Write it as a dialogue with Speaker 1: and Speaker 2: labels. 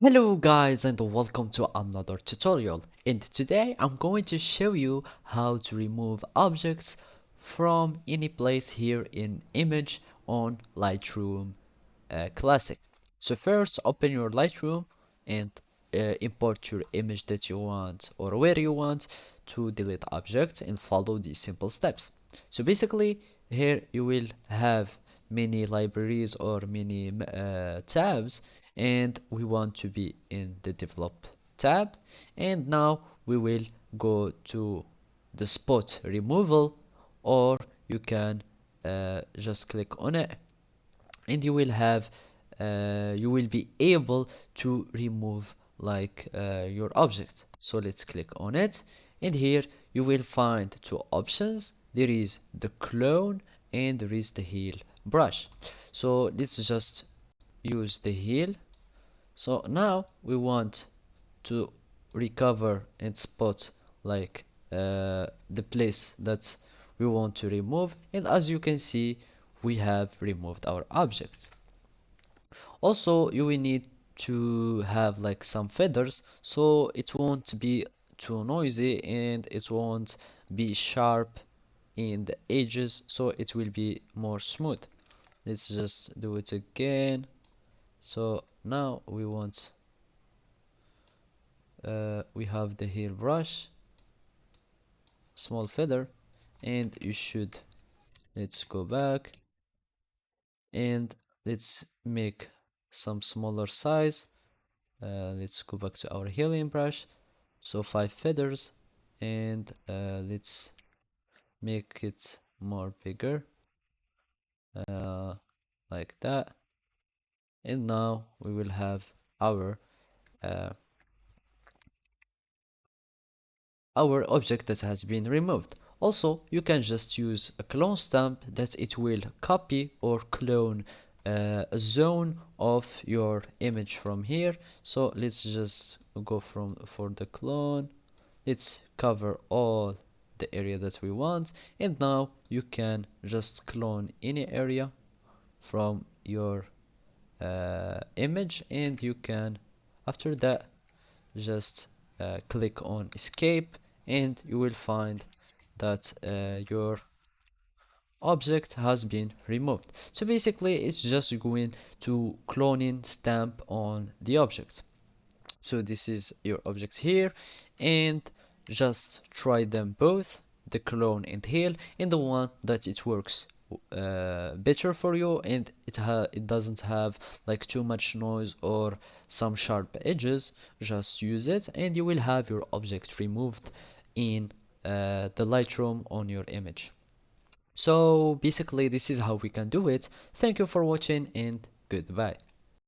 Speaker 1: Hello guys and welcome to another tutorial, and today I'm going to show you how to remove objects from any place here in image on Lightroom Classic. So first open your Lightroom and import your image that you want or where you want to delete objects and follow these simple steps. So basically here you will have many libraries or many tabs, and we want to be in the develop tab. And now we will go to the spot removal, or you can just click on it and you will be able to remove your object. So let's click on it, and here you will find two options. There is the clone and there is the heal brush. So let's just use the heal. So now we want to recover and spot the place that we want to remove, and as you can see we have removed our object. Also you will need to have like some feathers so it won't be too noisy and it won't be sharp in the edges, so it will be more smooth. Let's just do it again. So now we have the hair brush, small feather, and you should, let's go back and let's make some smaller size. Let's go back to our helium brush, so 5 feathers, and let's make it more bigger, uh, like that. And now we will have our uh, our object that has been removed. Also, you can just use a clone stamp that it will copy or clone a zone of your image from here. So let's just go for the clone. Let's cover all the area that we want, and now you can just clone any area from your image, and you can after that just click on escape, and you will find that your object has been removed. So basically it's just going to cloning stamp on the object. So this is your objects here, and just try them both, the clone and heal, and the one that it works better for you and it doesn't have like too much noise or some sharp edges, just use it and you will have your object removed in the Lightroom on your image. So basically this is how we can do it. Thank you for watching and goodbye.